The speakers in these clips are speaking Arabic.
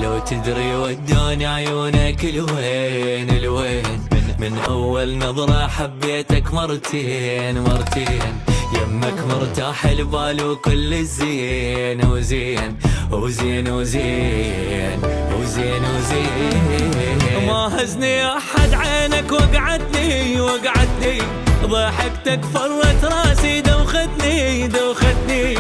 لو تدري ودوني عيونك الوين الوين، من أول نظرة حبيتك مرتين مرتين. يمك مرتاح البال وكل الزين وزين وزين وزين وزين وزين. ما هزني أحد عينك وقعدني وقعدني، ضحكتك فرت راسي دوختني دوختني.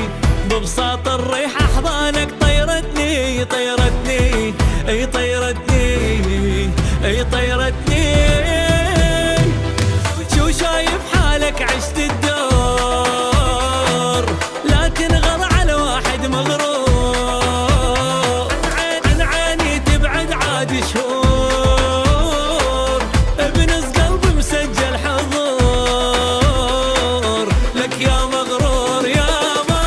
ببساط الريح أحضانك طيرتني طيرتني اي طيرتني اي طيرتني. شو شايف حالك عشت الدور، لكن غر على واحد مغرور. عن عيني تبعد عاد شهور، بنص قلبي مسجل حضور. لك يا مغرور يا مغرور.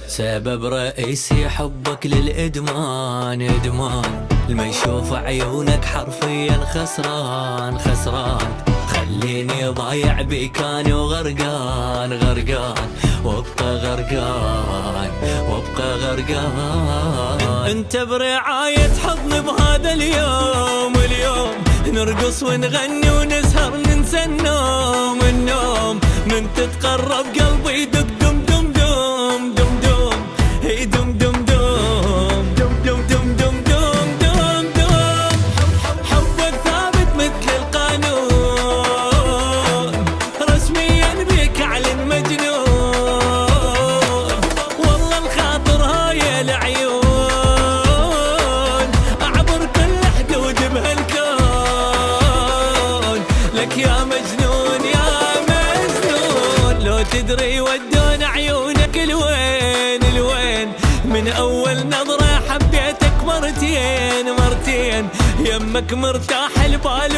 سبب رئيسي حبك للإدمان إدمان، لما يشوف عيونك حرفيا خسران خسران. خليني ضايع بيكاني وغرقان غرقان، وابقى غرقان وابقى غرقان. انت برعاية حضن بهذا اليوم اليوم، نرقص ونغني ونسهر ننسى النوم النوم. من تتقرب قلبي يدق دم دم دم دم دم هي دم دم دم دم دم دم دم دم دم دم. حبك ثابت مثل القانون، رسميا بيك اعلن مجنون. والله الخاطر هاي العيون، اعبر كل حدود بهالكون. لك يا مجنون يا مجنون، لو تدري ودون عيونك الوين الوين. من أول نظرة حبيتك مرتين مرتين. يمك مرتاح البال